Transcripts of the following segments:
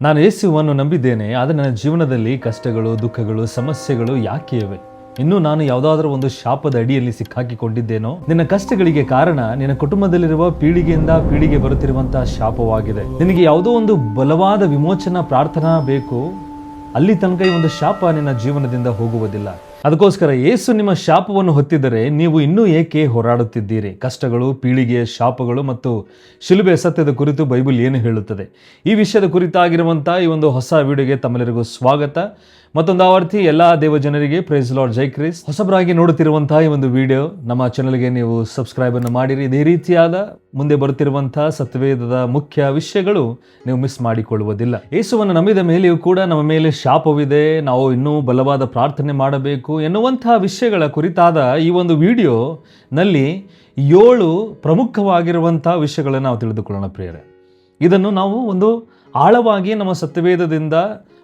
ನಾನು ಯೇಸುವನ್ನು ನಂಬಿದ್ದೇನೆ, ಆದರೆ ನನ್ನ ಜೀವನದಲ್ಲಿ ಕಷ್ಟಗಳು, ದುಃಖಗಳು, ಸಮಸ್ಯೆಗಳು ಯಾಕೆ ಇವೆ? ಇನ್ನೂ ನಾನು ಯಾವುದಾದ್ರೂ ಒಂದು ಶಾಪದ ಅಡಿಯಲ್ಲಿ ಸಿಕ್ಕಾಕಿಕೊಂಡಿದ್ದೇನೋ? ನಿನ್ನ ಕಷ್ಟಗಳಿಗೆ ಕಾರಣ ನಿನ್ನ ಕುಟುಂಬದಲ್ಲಿರುವ ಪೀಳಿಗೆಯಿಂದ ಪೀಳಿಗೆ ಬರುತ್ತಿರುವಂತಹ ಶಾಪವಾಗಿದೆ. ನಿನಗೆ ಯಾವುದೋ ಒಂದು ಬಲವಾದ ವಿಮೋಚನಾ ಪ್ರಾರ್ಥನಾ ಬೇಕು, ಅಲ್ಲಿ ತನಕ ಈ ಒಂದು ಶಾಪ ನಿನ್ನ ಜೀವನದಿಂದ ಹೋಗುವುದಿಲ್ಲ. ಅದಕ್ಕೋಸ್ಕರ ಯೇಸು ನಿಮ್ಮ ಶಾಪವನ್ನು ಹೊತ್ತಿದರೆ ನೀವು ಇನ್ನೂ ಏಕೆ ಹೋರಾಡುತ್ತಿದ್ದೀರಿ? ಕಷ್ಟಗಳು, ಪೀಳಿಗೆಯ ಶಾಪಗಳು ಮತ್ತು ಶಿಲುಬೆ ಸತ್ಯದ ಕುರಿತು ಬೈಬಲ್ ಏನು ಹೇಳುತ್ತದೆ? ಈ ವಿಷಯದ ಕುರಿತಾಗಿರುವಂಥ ಈ ಒಂದು ಹೊಸ ವಿಡಿಯೋಗೆ ತಮ್ಮೆಲ್ಲರಿಗೂ ಸ್ವಾಗತ. ಮತ್ತೊಂದು ಆವರ್ತಿ ಎಲ್ಲ ದೇವಜನರಿಗೆ ಪ್ರೈಸ್ ಲಾರ್ಡ್, ಜೈ ಕ್ರಿಸ್. ಹೊಸಬರಾಗಿ ನೋಡುತ್ತಿರುವಂತಹ ಈ ಒಂದು ವಿಡಿಯೋ ನಮ್ಮ ಚಾನಲ್ಗೆ ನೀವು ಸಬ್ಸ್ಕ್ರೈಬ್ ಅನ್ನು ಮಾಡಿರಿ. ಇದೇ ರೀತಿಯಾದ ಮುಂದೆ ಬರುತ್ತಿರುವಂತಹ ಸತ್ಯವೇದದ ಮುಖ್ಯ ವಿಷಯಗಳು ನೀವು ಮಿಸ್ ಮಾಡಿಕೊಳ್ಳುವುದಿಲ್ಲ. ಯೇಸುವನ್ನು ನಂಬಿದ ಮೇಲೆಯೂ ಕೂಡ ನಮ್ಮ ಮೇಲೆ ಶಾಪವಿದೆ, ನಾವು ಇನ್ನೂ ಬಲವಾದ ಪ್ರಾರ್ಥನೆ ಮಾಡಬೇಕು ಎನ್ನುವಂತಹ ವಿಷಯಗಳ ಕುರಿತಾದ ಈ ಒಂದು ವಿಡಿಯೋ ನಲ್ಲಿ 7 ಪ್ರಮುಖವಾಗಿರುವಂತಹ ವಿಷಯಗಳನ್ನು ನಾವು ತಿಳಿದುಕೊಳ್ಳೋಣ ಪ್ರಿಯರೇ. ಇದನ್ನು ನಾವು ಒಂದು ಆಳವಾಗಿ ನಮ್ಮ ಸತ್ಯವೇದದಿಂದ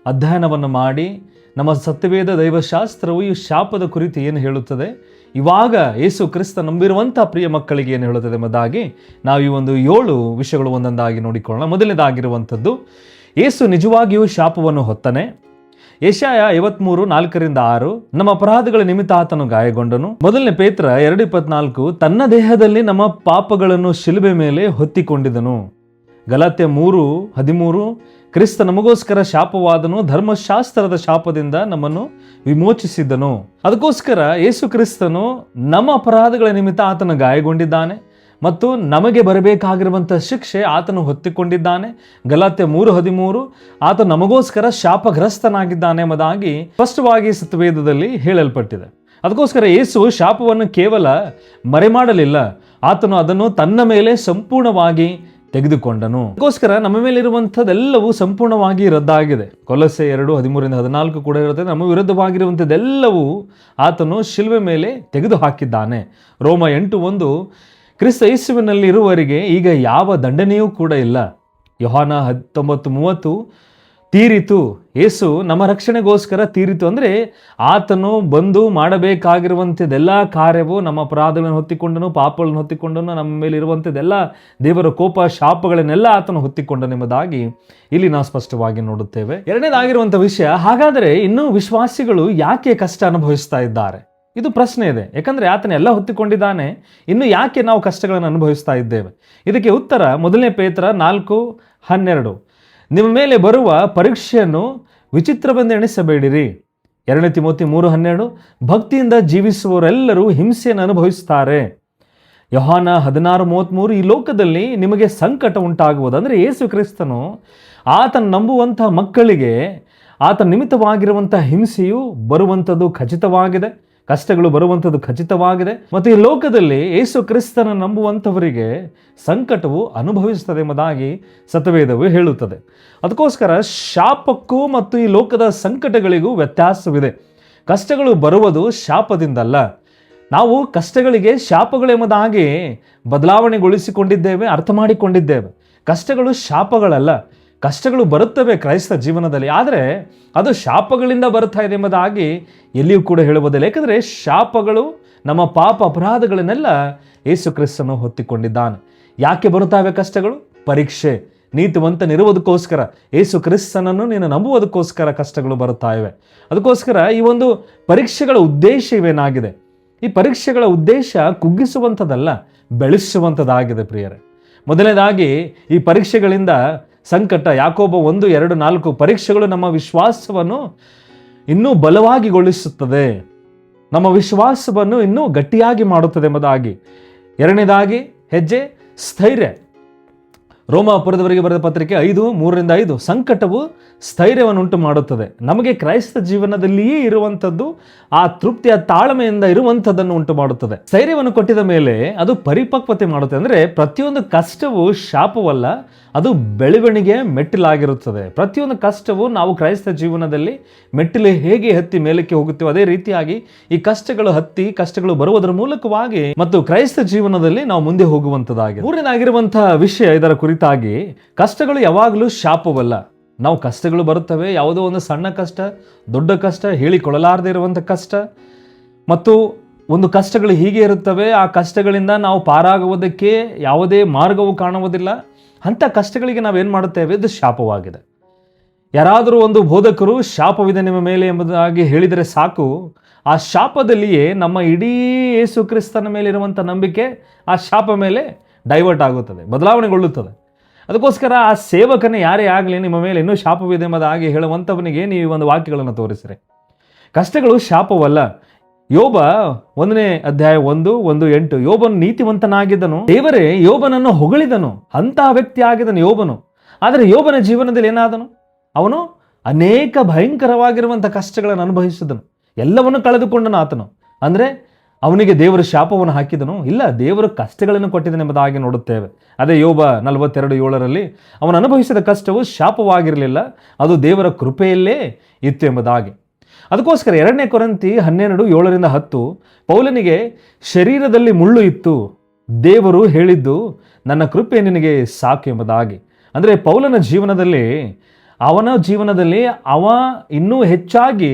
ಅಧ್ಯಯನವನ್ನು ಮಾಡಿ, ನಮ್ಮ ಸತ್ಯವೇದ ದೈವಶಾಸ್ತ್ರವು ಈ ಶಾಪದ ಕುರಿತು ಏನು ಹೇಳುತ್ತದೆ, ಇವಾಗ ಯೇಸು ಕ್ರಿಸ್ತ ನಂಬಿರುವಂಥ ಪ್ರಿಯ ಮಕ್ಕಳಿಗೆ ಏನು ಹೇಳುತ್ತದೆ ಎಂಬುದಾಗಿ ನಾವು ಈ ಒಂದು 7 ವಿಷಯಗಳು ಒಂದೊಂದಾಗಿ ನೋಡಿಕೊಳ್ಳೋಣ. ಮೊದಲನೇದಾಗಿರುವಂಥದ್ದು, ಯೇಸು ನಿಜವಾಗಿಯೂ ಶಾಪವನ್ನು ಹೊತ್ತನೆ. ಯೆಶಾಯ 53:4-6, ನಮ್ಮ ಅಪರಾಧಗಳ ನಿಮಿತ್ತ ಆತನು ಗಾಯಗೊಂಡನು. ಮೊದಲನೇ ಪೇತ್ರ 2:24, ತನ್ನ ದೇಹದಲ್ಲಿ ನಮ್ಮ ಪಾಪಗಳನ್ನು ಶಿಲುಬೆ ಮೇಲೆ ಹೊತ್ತಿಕೊಂಡಿದನು. ಗಲಾತ್ಯ 3:13, ಕ್ರಿಸ್ತ ನಮಗೋಸ್ಕರ ಶಾಪವಾದನು, ಧರ್ಮಶಾಸ್ತ್ರದ ಶಾಪದಿಂದ ನಮ್ಮನ್ನು ವಿಮೋಚಿಸಿದ್ದನು. ಅದಕ್ಕೋಸ್ಕರ ಯೇಸು ಕ್ರಿಸ್ತನು ನಮ್ಮ ಅಪರಾಧಗಳ ನಿಮಿತ್ತ ಆತನು ಗಾಯಗೊಂಡಿದ್ದಾನೆ ಮತ್ತು ನಮಗೆ ಬರಬೇಕಾಗಿರುವಂಥ ಶಿಕ್ಷೆ ಆತನು ಹೊತ್ತಿಕೊಂಡಿದ್ದಾನೆ. ಗಲಾತ್ಯ 3:13, ಆತ ನಮಗೋಸ್ಕರ ಶಾಪಗ್ರಸ್ತನಾಗಿದ್ದಾನೆ ಎಂಬುದಾಗಿ ಸ್ಪಷ್ಟವಾಗಿ ಸತ್ಯವೇದದಲ್ಲಿ ಹೇಳಲ್ಪಟ್ಟಿದೆ. ಅದಕ್ಕೋಸ್ಕರ ಯೇಸು ಶಾಪವನ್ನು ಕೇವಲ ಮರೆಮಾಡಲಿಲ್ಲ, ಆತನು ಅದನ್ನು ತನ್ನ ಮೇಲೆ ಸಂಪೂರ್ಣವಾಗಿ ತೆಗೆದುಕೊಂಡನು. ಅದಕ್ಕೋಸ್ಕರ ನಮ್ಮ ಮೇಲಿರುವಂಥದ್ದೆಲ್ಲವೂ ಸಂಪೂರ್ಣವಾಗಿ ರದ್ದಾಗಿದೆ. ಕೊಲೊಸ್ಸೆ 2:13-14 ಕೂಡ ಇರುತ್ತೆ, ನಮ್ಮ ವಿರುದ್ಧವಾಗಿರುವಂಥದ್ದೆಲ್ಲವೂ ಆತನು ಶಿಲುಬೆ ಮೇಲೆ ತೆಗೆದು ಹಾಕಿದ್ದಾನೆ. ರೋಮ 8:1, ಕ್ರಿಸ್ತ ಯೇಸುವಿನಲ್ಲಿ ಇರುವವರಿಗೆ ಈಗ ಯಾವ ದಂಡನೆಯೂ ಕೂಡ ಇಲ್ಲ. ಯೋಹಾನ 19:30, ತೀರಿತು, ಯೇಸು ನಮ್ಮ ರಕ್ಷಣೆಗೋಸ್ಕರ ತೀರಿತು ಅಂದರೆ ಆತನು ಬಂದು ಮಾಡಬೇಕಾಗಿರುವಂಥದ್ದೆಲ್ಲ ಕಾರ್ಯವು ನಮ್ಮ ಅಪರಾಧಗಳನ್ನು ಹೊತ್ತಿಕೊಂಡನು, ಪಾಪಗಳನ್ನು ಹೊತ್ತಿಕೊಂಡನು, ನಮ್ಮ ಮೇಲೆ ಇರುವಂಥದ್ದೆಲ್ಲ ದೇವರ ಕೋಪ ಶಾಪಗಳನ್ನೆಲ್ಲ ಆತನು ಹೊತ್ತಿಕೊಂಡನು ಎಂಬುದಾಗಿ ಇಲ್ಲಿ ನಾವು ಸ್ಪಷ್ಟವಾಗಿ ನೋಡುತ್ತೇವೆ. ಎರಡನೇದಾಗಿರುವಂಥ ವಿಷಯ, ಹಾಗಾದರೆ ಇನ್ನೂ ವಿಶ್ವಾಸಿಗಳು ಯಾಕೆ ಕಷ್ಟ ಅನುಭವಿಸ್ತಾ ಇದ್ದಾರೆ? ಇದು ಪ್ರಶ್ನೆ ಇದೆ. ಯಾಕಂದರೆ ಆತನ ಎಲ್ಲ ಹೊತ್ತಿಕೊಂಡಿದ್ದಾನೆ, ಇನ್ನು ಯಾಕೆ ನಾವು ಕಷ್ಟಗಳನ್ನು ಅನುಭವಿಸ್ತಾ ಇದ್ದೇವೆ? ಇದಕ್ಕೆ ಉತ್ತರ ಮೊದಲನೇ ಪೇತ್ರ 4:12, ನಿಮ್ಮ ಮೇಲೆ ಬರುವ ಪರೀಕ್ಷೆಯನ್ನು ವಿಚಿತ್ರವೆಂದು ಎಣಿಸಬೇಡಿರಿ. 2 ತಿಮೋತಿ 3:12, ಭಕ್ತಿಯಿಂದ ಜೀವಿಸುವವರೆಲ್ಲರೂ ಹಿಂಸೆಯನ್ನು ಅನುಭವಿಸುತ್ತಾರೆ. ಯೋಹಾನ 16:33, ಈ ಲೋಕದಲ್ಲಿ ನಿಮಗೆ ಸಂಕಟ ಉಂಟಾಗುವುದು ಅಂದರೆ ಯೇಸು ಕ್ರಿಸ್ತನು ಆತನ ನಂಬುವಂಥ ಮಕ್ಕಳಿಗೆ ಆತನ ನಿಮಿತ್ತವಾಗಿರುವಂಥ ಹಿಂಸೆಯು ಬರುವಂಥದ್ದು ಖಚಿತವಾಗಿದೆ, ಕಷ್ಟಗಳು ಬರುವಂಥದ್ದು ಖಚಿತವಾಗಿದೆ. ಮತ್ತು ಈ ಲೋಕದಲ್ಲಿ ಯೇಸು ಕ್ರಿಸ್ತನ ನಂಬುವಂಥವರಿಗೆ ಸಂಕಟವು ಅನುಭವಿಸುತ್ತದೆ ಎಂಬುದಾಗಿ ಸತ್ಯವೇದವು ಹೇಳುತ್ತದೆ. ಅದಕ್ಕೋಸ್ಕರ ಶಾಪಕ್ಕೂ ಮತ್ತು ಈ ಲೋಕದ ಸಂಕಟಗಳಿಗೂ ವ್ಯತ್ಯಾಸವಿದೆ. ಕಷ್ಟಗಳು ಬರುವುದು ಶಾಪದಿಂದಲ್ಲ. ನಾವು ಕಷ್ಟಗಳಿಗೆ ಶಾಪಗಳು ಎಂಬುದಾಗಿ ಬದಲಾವಣೆಗೊಳಿಸಿಕೊಂಡಿದ್ದೇವೆ, ಅರ್ಥ ಮಾಡಿಕೊಂಡಿದ್ದೇವೆ. ಕಷ್ಟಗಳು ಶಾಪಗಳಲ್ಲ. ಕಷ್ಟಗಳು ಬರುತ್ತವೆ ಕ್ರೈಸ್ತ ಜೀವನದಲ್ಲಿ, ಆದರೆ ಅದು ಶಾಪಗಳಿಂದ ಬರ್ತಾ ಇದೆ ಎಂಬುದಾಗಿ ಎಲ್ಲಿಯೂ ಕೂಡ ಹೇಳುವುದಿಲ್ಲ. ಯಾಕಂದರೆ ಶಾಪಗಳು ನಮ್ಮ ಪಾಪ ಅಪರಾಧಗಳನ್ನೆಲ್ಲ ಯೇಸು ಕ್ರಿಸ್ತನು ಹೊತ್ತಿಕೊಂಡಿದ್ದಾನೆ. ಯಾಕೆ ಬರುತ್ತವೆ ಕಷ್ಟಗಳು? ಪರೀಕ್ಷೆ. ನೀತಿವಂತನಿರುವುದಕ್ಕೋಸ್ಕರ, ಯೇಸು ಕ್ರಿಸ್ತನನ್ನು ನೀನು ನಂಬುವುದಕ್ಕೋಸ್ಕರ ಕಷ್ಟಗಳು ಬರುತ್ತಾ ಇವೆ. ಅದಕ್ಕೋಸ್ಕರ ಈ ಒಂದು ಪರೀಕ್ಷೆಗಳ ಉದ್ದೇಶ ಇವೇನಾಗಿದೆ? ಈ ಪರೀಕ್ಷೆಗಳ ಉದ್ದೇಶ ಕುಗ್ಗಿಸುವಂಥದ್ದಲ್ಲ, ಬೆಳೆಸುವಂಥದ್ದಾಗಿದೆ ಪ್ರಿಯರೇ. ಮೊದಲನೇದಾಗಿ ಈ ಪರೀಕ್ಷೆಗಳಿಂದ ಸಂಕಟ, ಯಾಕೋಬ 1:2-4, ಪರೀಕ್ಷೆಗಳು ನಮ್ಮ ವಿಶ್ವಾಸವನ್ನು ಇನ್ನೂ ಬಲವಾಗಿಗೊಳಿಸುತ್ತದೆ, ನಮ್ಮ ವಿಶ್ವಾಸವನ್ನು ಇನ್ನೂ ಗಟ್ಟಿಯಾಗಿ ಮಾಡುತ್ತದೆ ಎಂಬುದಾಗಿ. ಎರಡನೇದಾಗಿ ಹೆಜ್ಜೆ ಸ್ಥೈರ್ಯ. ರೋಮಾಪುರದವರಿಗೆ ಬರೆದ ಪತ್ರಿಕೆ 5:3-5, ಸಂಕಟವು ಸ್ಥೈರ್ಯವನ್ನು ಉಂಟು ಮಾಡುತ್ತದೆ. ನಮಗೆ ಕ್ರೈಸ್ತ ಜೀವನದಲ್ಲಿಯೇ ಇರುವಂಥದ್ದು ಆ ತೃಪ್ತಿಯ ತಾಳ್ಮೆಯಿಂದ ಇರುವಂಥದ್ದನ್ನು ಉಂಟು ಮಾಡುತ್ತದೆ. ಸ್ಥೈರ್ಯವನ್ನು ಕೊಟ್ಟಿದ ಮೇಲೆ ಅದು ಪರಿಪಕ್ವತೆ ಮಾಡುತ್ತದೆ. ಅಂದರೆ ಪ್ರತಿಯೊಂದು ಕಷ್ಟವು ಶಾಪವಲ್ಲ, ಅದು ಬೆಳವಣಿಗೆ ಮೆಟ್ಟಿಲಾಗಿರುತ್ತದೆ. ಪ್ರತಿಯೊಂದು ಕಷ್ಟವು ನಾವು ಕ್ರೈಸ್ತ ಜೀವನದಲ್ಲಿ ಮೆಟ್ಟಿಲು ಹೇಗೆ ಹತ್ತಿ ಮೇಲಕ್ಕೆ ಹೋಗುತ್ತೇವೆ, ಅದೇ ರೀತಿಯಾಗಿ ಈ ಕಷ್ಟಗಳು ಹತ್ತಿ, ಕಷ್ಟಗಳು ಬರುವುದರ ಮೂಲಕವಾಗಿ ಮತ್ತು ಕ್ರೈಸ್ತ ಜೀವನದಲ್ಲಿ ನಾವು ಮುಂದೆ ಹೋಗುವಂಥದ್ದಾಗಿದೆ. ಮೂರನೇದಾಗಿರುವಂತಹ ವಿಷಯ ಇದರ ಕುರಿತಾಗಿ, ಕಷ್ಟಗಳು ಯಾವಾಗಲೂ ಶಾಪವಲ್ಲ. ನಾವು ಕಷ್ಟಗಳು ಬರುತ್ತವೆ, ಯಾವುದೋ ಒಂದು ಸಣ್ಣ ಕಷ್ಟ, ದೊಡ್ಡ ಕಷ್ಟ, ಹೇಳಿಕೊಳ್ಳಲಾರದೇ ಇರುವಂಥ ಕಷ್ಟ, ಮತ್ತು ಒಂದು ಕಷ್ಟಗಳು ಹೀಗೆ ಇರುತ್ತವೆ, ಆ ಕಷ್ಟಗಳಿಂದ ನಾವು ಪಾರಾಗುವುದಕ್ಕೆ ಯಾವುದೇ ಮಾರ್ಗವು ಕಾಣುವುದಿಲ್ಲ. ಅಂಥ ಕಷ್ಟಗಳಿಗೆ ನಾವೇನು ಮಾಡುತ್ತೇವೆ? ಇದು ಶಾಪವಾಗಿದೆ. ಯಾರಾದರೂ ಒಂದು ಬೋಧಕರು ಶಾಪವಿದೆ ನಿಮ್ಮ ಮೇಲೆ ಎಂಬುದಾಗಿ ಹೇಳಿದರೆ ಸಾಕು, ಆ ಶಾಪದಲ್ಲಿಯೇ ನಮ್ಮ ಇಡೀ ಯೇಸು ಕ್ರಿಸ್ತನ ಮೇಲಿರುವಂಥ ನಂಬಿಕೆ ಆ ಶಾಪ ಮೇಲೆ ಡೈವರ್ಟ್ ಆಗುತ್ತದೆ, ಬದಲಾವಣೆಗೊಳ್ಳುತ್ತದೆ. ಅದಕ್ಕೋಸ್ಕರ ಆ ಸೇವಕನೇ ಯಾರೇ ಆಗಲಿ ನಿಮ್ಮ ಮೇಲೆ ಇನ್ನೂ ಶಾಪವಿದೆ ಎಂಬುದಾಗಿ ಹೇಳುವಂಥವನಿಗೆ ನೀವು ಒಂದು ವಾಕ್ಯಗಳನ್ನು ತೋರಿಸಿರಿ. ಕಷ್ಟಗಳು ಶಾಪವಲ್ಲ. ಯೋಬ 1ನೇ ಅಧ್ಯಾಯ 1:8 ಯೋಬನು ನೀತಿವಂತನಾಗಿದ್ದನು, ದೇವರೇ ಯೋಬನನ್ನು ಹೊಗಳಿದನು, ಅಂತಹ ವ್ಯಕ್ತಿ ಆಗಿದ್ದನು ಯೋಬನು. ಆದರೆ ಯೋಬನ ಜೀವನದಲ್ಲಿ ಏನಾದನು? ಅವನು ಅನೇಕ ಭಯಂಕರವಾಗಿರುವಂಥ ಕಷ್ಟಗಳನ್ನು ಅನುಭವಿಸಿದನು, ಎಲ್ಲವನ್ನು ಕಳೆದುಕೊಂಡನು ಆತನು. ಅಂದರೆ ಅವನಿಗೆ ದೇವರು ಶಾಪವನ್ನು ಹಾಕಿದನು? ಇಲ್ಲ, ದೇವರು ಕಷ್ಟಗಳನ್ನು ಕೊಟ್ಟಿದ್ದನು ಎಂಬುದಾಗಿ ನೋಡುತ್ತೇವೆ. ಅದೇ ಯೋಬ 42:7 ಅವನು ಅನುಭವಿಸಿದ ಕಷ್ಟವು ಶಾಪವಾಗಿರಲಿಲ್ಲ, ಅದು ದೇವರ ಕೃಪೆಯಲ್ಲೇ ಇತ್ತು ಎಂಬುದಾಗಿ. ಅದಕ್ಕೋಸ್ಕರ 2ನೇ ಕೊರಿಂಥಿ 12:7-10 ಪೌಲನಿಗೆ ಶರೀರದಲ್ಲಿ ಮುಳ್ಳು ಇತ್ತು, ದೇವರು ಹೇಳಿದ್ದು ನನ್ನ ಕೃಪೆ ನಿನಗೆ ಸಾಕು ಎಂಬುದಾಗಿ. ಅಂದರೆ ಪೌಲನ ಜೀವನದಲ್ಲಿ ಅವ ಇನ್ನೂ ಹೆಚ್ಚಾಗಿ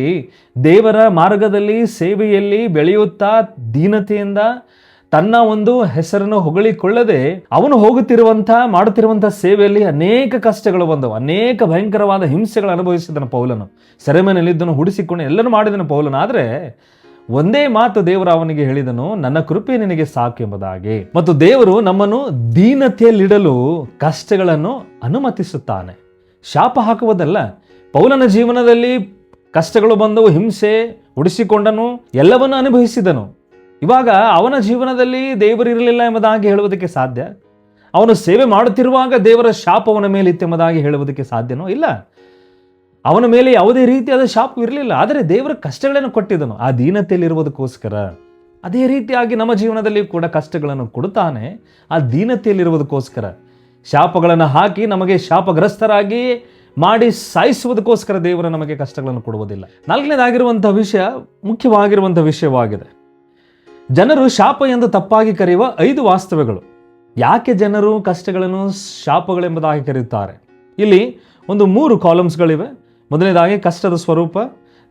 ದೇವರ ಮಾರ್ಗದಲ್ಲಿ ಸೇವೆಯಲ್ಲಿ ಬೆಳೆಯುತ್ತಾ ದೀನತೆಯಿಂದ ತನ್ನ ಒಂದು ಹೆಸರನ್ನು ಹೊಗಳಿಕೊಳ್ಳದೆ ಅವನು ಮಾಡುತ್ತಿರುವಂಥ ಸೇವೆಯಲ್ಲಿ ಅನೇಕ ಕಷ್ಟಗಳು ಬಂದವು, ಅನೇಕ ಭಯಂಕರವಾದ ಹಿಂಸೆಗಳು ಅನುಭವಿಸಿದನು ಪೌಲನು. ಸೆರೆಮನೆಯಲ್ಲಿದ್ದನು, ಹುಡಿಸಿಕೊಂಡು ಎಲ್ಲನೂ ಮಾಡಿದನು ಪೌಲನು. ಆದರೆ ಒಂದೇ ಮಾತು ದೇವರು ಅವನಿಗೆ ಹೇಳಿದನು, ನನ್ನ ಕೃಪೆ ನಿನಗೆ ಸಾಕು ಎಂಬುದಾಗಿ. ಮತ್ತು ದೇವರು ನಮ್ಮನ್ನು ದೀನತೆಯಲ್ಲಿಡಲು ಕಷ್ಟಗಳನ್ನು ಅನುಮತಿಸುತ್ತಾನೆ, ಶಾಪ ಹಾಕುವುದಲ್ಲ. ಪೌಲನ ಜೀವನದಲ್ಲಿ ಕಷ್ಟಗಳು ಬಂದವು, ಹಿಂಸೆ, ಉಡಿಸಿಕೊಂಡನು, ಎಲ್ಲವನ್ನು ಅನುಭವಿಸಿದನು. ಇವಾಗ ಅವನ ಜೀವನದಲ್ಲಿ ದೇವರು ಇರಲಿಲ್ಲ ಎಂಬುದಾಗಿ ಹೇಳುವುದಕ್ಕೆ ಸಾಧ್ಯ? ಅವನು ಸೇವೆ ಮಾಡುತ್ತಿರುವಾಗ ದೇವರ ಶಾಪವನ ಮೇಲೆ ಇತ್ತೆಂಬುದಾಗಿ ಹೇಳುವುದಕ್ಕೆ ಸಾಧ್ಯನೋ? ಇಲ್ಲ, ಅವನ ಮೇಲೆ ಯಾವುದೇ ರೀತಿಯಾದ ಶಾಪ ಇರಲಿಲ್ಲ. ಆದರೆ ದೇವರ ಕಷ್ಟಗಳನ್ನು ಕೊಟ್ಟಿದ್ದನು ಆ ದೀನತೆಯಲ್ಲಿರುವುದಕ್ಕೋಸ್ಕರ. ಅದೇ ರೀತಿಯಾಗಿ ನಮ್ಮ ಜೀವನದಲ್ಲಿ ಕೂಡ ಕಷ್ಟಗಳನ್ನು ಕೊಡುತ್ತಾನೆ ಆ ದೀನತೆಯಲ್ಲಿರುವುದಕ್ಕೋಸ್ಕರ. ಶಾಪಗಳನ್ನು ಹಾಕಿ ನಮಗೆ ಶಾಪಗ್ರಸ್ತರಾಗಿ ಮಾಡಿ ಸಾಯಿಸುವುದಕ್ಕೋಸ್ಕರ ದೇವರು ನಮಗೆ ಕಷ್ಟಗಳನ್ನು ಕೊಡುವುದಿಲ್ಲ. 4ನೇದಾಗಿರುವಂಥ ವಿಷಯ ಮುಖ್ಯವಾಗಿರುವಂಥ ವಿಷಯವಾಗಿದೆ. ಜನರು ಶಾಪ ಎಂದು ತಪ್ಪಾಗಿ ಕರೆಯುವ 5 ವಾಸ್ತವಗಳು. ಯಾಕೆ ಜನರು ಕಷ್ಟಗಳನ್ನು ಶಾಪಗಳೆಂಬುದಾಗಿ ಕರೆಯುತ್ತಾರೆ? ಇಲ್ಲಿ ಒಂದು 3 ಕಾಲಮ್ಸ್ಗಳಿವೆ. ಮೊದಲನೇದಾಗಿ ಕಷ್ಟದ ಸ್ವರೂಪ,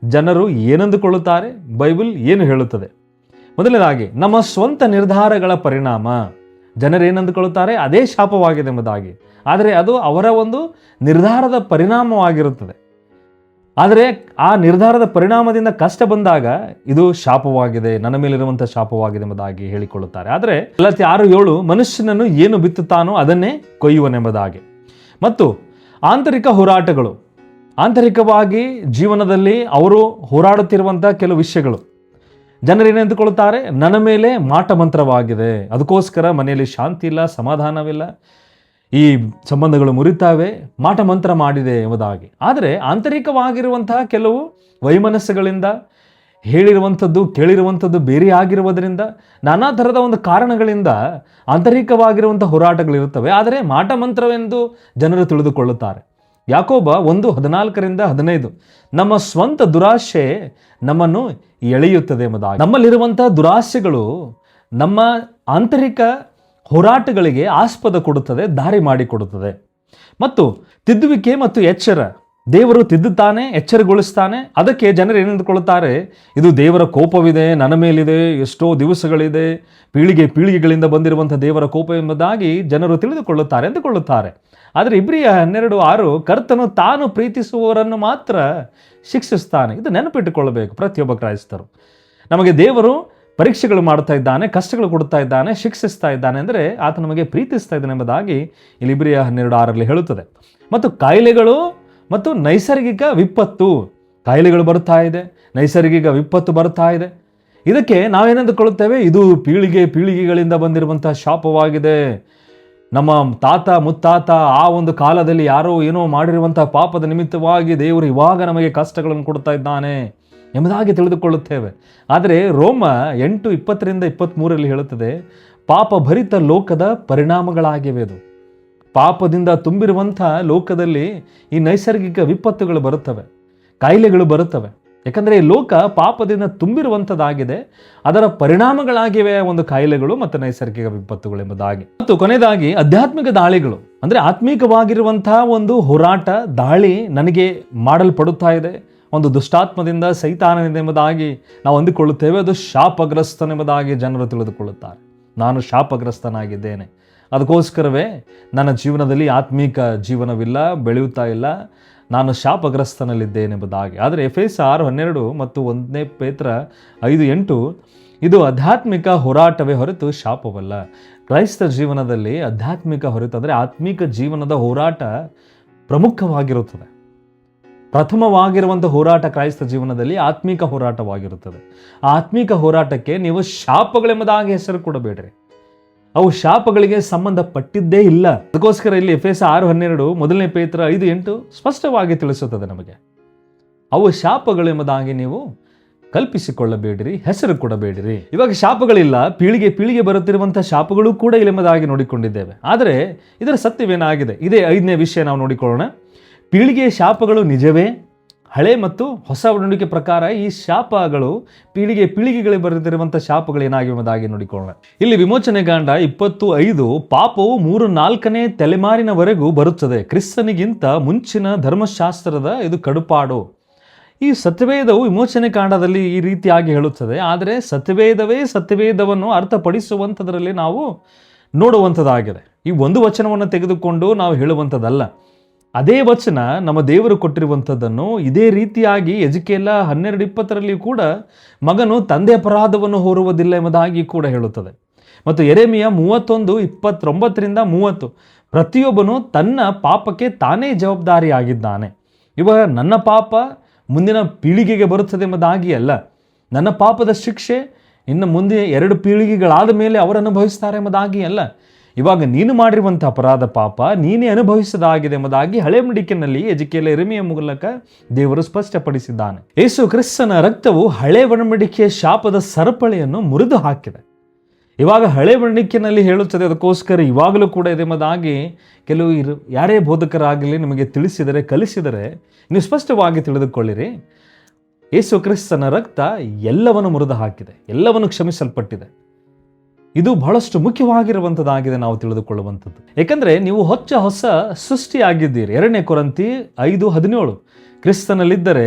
ಜನರು ಏನಂದುಕೊಳ್ಳುತ್ತಾರೆ, ಬೈಬಲ್ ಏನು ಹೇಳುತ್ತದೆ. ಮೊದಲನೇದಾಗಿ ನಮ್ಮ ಸ್ವಂತ ನಿರ್ಧಾರಗಳ ಪರಿಣಾಮ. ಜನರೇನಂದುಕೊಳ್ಳುತ್ತಾರೆ ಅದೇ ಶಾಪವಾಗಿದೆ ಎಂಬುದಾಗಿ. ಆದರೆ ಅದು ಅವರ ಒಂದು ನಿರ್ಧಾರದ ಪರಿಣಾಮವಾಗಿರುತ್ತದೆ. ಆದರೆ ಆ ನಿರ್ಧಾರದ ಪರಿಣಾಮದಿಂದ ಕಷ್ಟ ಬಂದಾಗ ಇದು ಶಾಪವಾಗಿದೆ, ನನ್ನ ಮೇಲಿರುವಂಥ ಶಾಪವಾಗಿದೆ ಎಂಬುದಾಗಿ ಹೇಳಿಕೊಳ್ಳುತ್ತಾರೆ. ಆದರೆ ಗಲಾತ್ಯ 6:7 ಮನುಷ್ಯನನ್ನು ಏನು ಬಿತ್ತುತ್ತಾನೋ ಅದನ್ನೇ ಕೊಯ್ಯುವನೆಂಬುದಾಗಿ. ಮತ್ತು ಆಂತರಿಕ ಹೋರಾಟಗಳು, ಆಂತರಿಕವಾಗಿ ಜೀವನದಲ್ಲಿ ಅವರು ಹೋರಾಡುತ್ತಿರುವಂಥ ಕೆಲವು ವಿಷಯಗಳು. ಜನರೇನೆಂದುಕೊಳ್ಳುತ್ತಾರೆ, ನನ್ನ ಮೇಲೆ ಮಾಟ ಮಂತ್ರವಾಗಿದೆ, ಅದಕ್ಕೋಸ್ಕರ ಮನೆಯಲ್ಲಿ ಶಾಂತಿ ಇಲ್ಲ, ಸಮಾಧಾನವಿಲ್ಲ, ಈ ಸಂಬಂಧಗಳು ಮುರಿತಾವೆ, ಮಾಟ ಮಂತ್ರ ಮಾಡಿದೆ ಎಂಬುದಾಗಿ. ಆದರೆ ಆಂತರಿಕವಾಗಿರುವಂತಹ ಕೆಲವು ವೈಮನಸ್ಸುಗಳಿಂದ ಹೇಳಿರುವಂಥದ್ದು ಕೇಳಿರುವಂಥದ್ದು ಬೇರೆ ಆಗಿರುವುದರಿಂದ ನಾನಾ ಥರದ ಒಂದು ಕಾರಣಗಳಿಂದ ಆಂತರಿಕವಾಗಿರುವಂಥ ಹೋರಾಟಗಳಿರುತ್ತವೆ. ಆದರೆ ಮಾಟ ಮಂತ್ರವೆಂದು ಜನರು ತಿಳಿದುಕೊಳ್ಳುತ್ತಾರೆ. ಯಾಕೋಬ 1:14-15 ನಮ್ಮ ಸ್ವಂತ ದುರಾಶೆ ನಮ್ಮನ್ನು ಎಳೆಯುತ್ತದೆ ಎಂಬುದಾಗಿ. ನಮ್ಮಲ್ಲಿರುವಂಥ ದುರಾಶೆಗಳು ನಮ್ಮ ಆಂತರಿಕ ಹೋರಾಟಗಳಿಗೆ ಆಸ್ಪದ ಕೊಡುತ್ತದೆ, ದಾರಿ ಮಾಡಿಕೊಡುತ್ತದೆ. ಮತ್ತು ತಿದ್ದುವಿಕೆ ಮತ್ತು ಎಚ್ಚರ, ದೇವರು ತಿದ್ದುತ್ತಾನೆ, ಎಚ್ಚರಗೊಳಿಸ್ತಾನೆ. ಅದಕ್ಕೆ ಜನರು ಏನೆಂದುಕೊಳ್ಳುತ್ತಾರೆ, ಇದು ದೇವರ ಕೋಪವಿದೆ, ನನ್ನ ಮೇಲಿದೆ, ಎಷ್ಟೋ ದಿವಸಗಳಿದೆ, ಪೀಳಿಗೆಗಳಿಂದ ಬಂದಿರುವಂಥ ದೇವರ ಕೋಪ ಎಂಬುದಾಗಿ ಜನರು ತಿಳಿದುಕೊಳ್ಳುತ್ತಾರೆ ಎಂದುಕೊಳ್ಳುತ್ತಾರೆ. ಆದರೆ ಇಬ್ರಿಯ 12:6 ಕರ್ತನು ತಾನು ಪ್ರೀತಿಸುವವರನ್ನು ಮಾತ್ರ ಶಿಕ್ಷಿಸ್ತಾನೆ. ಇದು ನೆನಪಿಟ್ಟುಕೊಳ್ಳಬೇಕು ಪ್ರತಿಯೊಬ್ಬ ಕ್ರೈಸ್ತರು. ನಮಗೆ ದೇವರು ಪರೀಕ್ಷೆಗಳು ಮಾಡ್ತಾ ಇದ್ದಾನೆ, ಕಷ್ಟಗಳು ಕೊಡ್ತಾ ಇದ್ದಾನೆ, ಶಿಕ್ಷಿಸ್ತಾ ಇದ್ದಾನೆ ಅಂದರೆ ಆತ ನಮಗೆ ಪ್ರೀತಿಸ್ತಾ ಇದ್ದಾನೆ ಎಂಬುದಾಗಿ ಇಲ್ಲಿ ಇಬ್ರಿಯ 12:6 ಹೇಳುತ್ತದೆ. ಮತ್ತು ಕಾಯಿಲೆಗಳು ಮತ್ತು ನೈಸರ್ಗಿಕ ವಿಪತ್ತು, ಕಾಯಿಲೆಗಳು ಬರ್ತಾ ಇದೆ, ನೈಸರ್ಗಿಕ ವಿಪತ್ತು ಬರ್ತಾ ಇದೆ. ಇದಕ್ಕೆ ನಾವೇನೆಂದುಕೊಳ್ಳುತ್ತೇವೆ, ಇದು ಪೀಳಿಗೆಗಳಿಂದ ಬಂದಿರುವಂಥ ಶಾಪವಾಗಿದೆ, ನಮ್ಮ ತಾತ ಮುತ್ತಾತ ಆ ಒಂದು ಕಾಲದಲ್ಲಿ ಯಾರೋ ಏನೋ ಮಾಡಿರುವಂಥ ಪಾಪದ ನಿಮಿತ್ತವಾಗಿ ದೇವರು ಇವಾಗ ನಮಗೆ ಕಷ್ಟಗಳನ್ನು ಕೊಡ್ತಾ ಇದ್ದಾನೆ ಎಂಬುದಾಗಿ ತಿಳಿದುಕೊಳ್ಳುತ್ತೇವೆ. ಆದರೆ ರೋಮ 8:20-23 ಹೇಳುತ್ತದೆ, ಪಾಪ ಭರಿತ ಲೋಕದ ಪರಿಣಾಮಗಳಾಗಿವೆ. ಅದು ಪಾಪದಿಂದ ತುಂಬಿರುವಂಥ ಲೋಕದಲ್ಲಿ ಈ ನೈಸರ್ಗಿಕ ವಿಪತ್ತುಗಳು ಬರುತ್ತವೆ, ಕಾಯಿಲೆಗಳು ಬರುತ್ತವೆ. ಯಾಕಂದರೆ ಈ ಲೋಕ ಪಾಪದಿಂದ ತುಂಬಿರುವಂಥದ್ದಾಗಿದೆ, ಅದರ ಪರಿಣಾಮಗಳಾಗಿವೆ ಒಂದು ಕಾಯಿಲೆಗಳು ಮತ್ತು ನೈಸರ್ಗಿಕ ವಿಪತ್ತುಗಳು ಎಂಬುದಾಗಿ. ಮತ್ತು ಕೊನೆಯದಾಗಿ ಆಧ್ಯಾತ್ಮಿಕ ದಾಳಿಗಳು, ಅಂದರೆ ಆತ್ಮೀಕವಾಗಿರುವಂತಹ ಒಂದು ಹೋರಾಟ ದಾಳಿ ನನಗೆ ಮಾಡಲ್ಪಡುತ್ತಾ ಇದೆ ಒಂದು ದುಷ್ಟಾತ್ಮದಿಂದ, ಸೈತಾನನಿಂದ ಎಂಬುದಾಗಿ ನಾವು ಅಂದುಕೊಳ್ಳುತ್ತೇವೆ. ಅದು ಶಾಪಗ್ರಸ್ತನೆಂಬುದಾಗಿ ಜನರು ತಿಳಿದುಕೊಳ್ಳುತ್ತಾರೆ. ನಾನು ಶಾಪಗ್ರಸ್ತನಾಗಿದ್ದೇನೆ, ಅದಕ್ಕೋಸ್ಕರವೇ ನನ್ನ ಜೀವನದಲ್ಲಿ ಆತ್ಮೀಕ ಜೀವನವಿಲ್ಲ, ಬೆಳೆಯುತ್ತಾ ಇಲ್ಲ, ನಾನು ಶಾಪಗ್ರಸ್ತನಲ್ಲಿದ್ದೇನೆಂಬುದಾಗಿ. ಆದರೆ ಎಫೆಸ 6:12 ಮತ್ತು 1 ಪೇತ್ರ 5:8 ಇದು ಆಧ್ಯಾತ್ಮಿಕ ಹೋರಾಟವೇ ಹೊರತು ಶಾಪವಲ್ಲ. ಕ್ರೈಸ್ತ ಜೀವನದಲ್ಲಿ ಆಧ್ಯಾತ್ಮಿಕ ಹೊರತು ಅಂದರೆ ಆತ್ಮಿಕ ಜೀವನದ ಹೋರಾಟ ಪ್ರಮುಖವಾಗಿರುತ್ತದೆ. ಪ್ರಥಮವಾಗಿರುವಂಥ ಹೋರಾಟ ಕ್ರೈಸ್ತ ಜೀವನದಲ್ಲಿ ಆತ್ಮಿಕ ಹೋರಾಟವಾಗಿರುತ್ತದೆ. ಆ ಆತ್ಮಿಕ ಹೋರಾಟಕ್ಕೆ ನೀವು ಶಾಪಗಳೆಂಬುದಾಗಿ ಹೆಸರು ಕೊಡಬೇಡ್ರಿ. ಅವು ಶಾಪಗಳಿಗೆ ಸಂಬಂಧಪಟ್ಟಿದ್ದೇ ಇಲ್ಲ. ಅದಕ್ಕೋಸ್ಕರ ಇಲ್ಲಿ ಎಫೆಸ 6:12 1 ಪೇತ್ರ 5:8 ಸ್ಪಷ್ಟವಾಗಿ ತಿಳಿಸುತ್ತದೆ ನಮಗೆ. ಅವು ಶಾಪಗಳೆಂಬುದಾಗಿ ನೀವು ಕಲ್ಪಿಸಿಕೊಳ್ಳಬೇಡಿರಿ, ಹೆಸರು ಕೊಡಬೇಡಿರಿ. ಇವಾಗ ಶಾಪಗಳಿಲ್ಲ, ಪೀಳಿಗೆ ಬರುತ್ತಿರುವಂತಹ ಶಾಪಗಳು ಕೂಡ ಇಲ್ಲೆಂಬುದಾಗಿ ನೋಡಿಕೊಂಡಿದ್ದೇವೆ. ಆದರೆ ಇದರ ಸತ್ಯವೇನಾಗಿದೆ? ಇದೇ 5ನೇ ವಿಷಯ ನಾವು ನೋಡಿಕೊಳ್ಳೋಣ. ಪೀಳಿಗೆಯ ಶಾಪಗಳು ನಿಜವೇ? ಹಳೆ ಮತ್ತು ಹೊಸ ಒಡಂಬಡಿಕೆ ಪ್ರಕಾರ ಈ ಶಾಪಗಳು ಪೀಳಿಗೆಗಳಿಗೆ ಬರುತ್ತಿರುವಂತಹ ಶಾಪಗಳು ಏನಾಗಿವೆ ಎಂಬುದಾಗಿ ನೋಡಿಕೊಳ್ಳೋಣ. ಇಲ್ಲಿ ವಿಮೋಚನೆಕಾಂಡ 25 ಪಾಪವು 3-4ನೇ ತಲೆಮಾರಿನವರೆಗೂ ಬರುತ್ತದೆ. ಕ್ರಿಸ್ತನಿಗಿಂತ ಮುಂಚಿನ ಧರ್ಮಶಾಸ್ತ್ರದ ಇದು ಕಡುಪಾಡು. ಈ ಸತ್ಯವೇದವು ವಿಮೋಚನೆ ಕಾಂಡದಲ್ಲಿ ಈ ರೀತಿಯಾಗಿ ಹೇಳುತ್ತದೆ. ಆದರೆ ಸತ್ಯವೇದವನ್ನು ಅರ್ಥಪಡಿಸುವಂಥದ್ರಲ್ಲಿ ನಾವು ನೋಡುವಂಥದ್ದಾಗಿದೆ. ಈ ಒಂದು ವಚನವನ್ನು ತೆಗೆದುಕೊಂಡು ನಾವು ಹೇಳುವಂಥದ್ದಲ್ಲ. ಅದೇ ವಚನ ನಮ್ಮ ದೇವರು ಕೊಟ್ಟಿರುವಂಥದ್ದನ್ನು ಇದೇ ರೀತಿಯಾಗಿ ಎಜಿಕೇಲ 12:20 ಕೂಡ ಮಗನು ತಂದೆ ಅಪರಾಧವನ್ನು ಹೊರುವುದಿಲ್ಲ ಎಂಬುದಾಗಿ ಕೂಡ ಹೇಳುತ್ತದೆ. ಮತ್ತು ಯೆರೆಮೀಯ 31:29-30 ಪ್ರತಿಯೊಬ್ಬನು ತನ್ನ ಪಾಪಕ್ಕೆ ತಾನೇ ಜವಾಬ್ದಾರಿಯಾಗಿದ್ದಾನೆ. ಇವಾಗ ನನ್ನ ಪಾಪ ಮುಂದಿನ ಪೀಳಿಗೆಗೆ ಬರುತ್ತದೆ ಎಂಬುದಾಗಿ ಅಲ್ಲ. ನನ್ನ ಪಾಪದ ಶಿಕ್ಷೆ ಇನ್ನು ಮುಂದೆ 2 ಪೀಳಿಗೆಗಳಾದ ಮೇಲೆ ಅವರು ಅನುಭವಿಸ್ತಾರೆ ಎಂಬುದಾಗಿ ಅಲ್ಲ. ಇವಾಗ ನೀನು ಮಾಡಿರುವಂಥ ಅಪರಾಧ ಪಾಪ ನೀನೇ ಅನುಭವಿಸದಾಗಿದೆ ಎಂಬುದಾಗಿ ಹಳೆ ಒಡಂಬಡಿಕೆಯಲ್ಲಿ ಎಜಿಕೇಲ ಯೆರೆಮೀಯ ಮೂಲಕ ದೇವರು ಸ್ಪಷ್ಟಪಡಿಸಿದ್ದಾನೆ. ಯೇಸು ಕ್ರಿಸ್ತನ ರಕ್ತವು ಹಳೆ ಒಡಂಬಡಿಕೆಯ ಶಾಪದ ಸರಪಳಿಯನ್ನು ಮುರಿದು ಹಾಕಿದೆ. ಇವಾಗ ಹಳೆ ಒಡಂಬಡಿಕೆಯಲ್ಲಿ ಹೇಳುತ್ತದೆ, ಅದಕ್ಕೋಸ್ಕರ ಇವಾಗಲೂ ಕೂಡ ಇದೆ ಎಂಬುದಾಗಿ ಕೆಲವು ಯಾರೇ ಬೋಧಕರಾಗಲಿ ನಿಮಗೆ ತಿಳಿಸಿದರೆ ಕಲಿಸಿದರೆ ನೀವು ಸ್ಪಷ್ಟವಾಗಿ ತಿಳಿದುಕೊಳ್ಳಿರಿ. ಯೇಸು ಕ್ರಿಸ್ತನ ರಕ್ತ ಎಲ್ಲವನ್ನು ಮುರಿದು ಹಾಕಿದೆ, ಎಲ್ಲವನ್ನು ಕ್ಷಮಿಸಲ್ಪಟ್ಟಿದೆ. ಇದು ಬಹಳಷ್ಟು ಮುಖ್ಯವಾಗಿರುವಂಥದ್ದಾಗಿದೆ ನಾವು ತಿಳಿದುಕೊಳ್ಳುವಂಥದ್ದು. ಯಾಕಂದರೆ ನೀವು ಹೊಸ ಸೃಷ್ಟಿಯಾಗಿದ್ದೀರಿ. 2 ಕೊರಿಂಥಿ 5:17 ಕ್ರಿಸ್ತನಲ್ಲಿದ್ದರೆ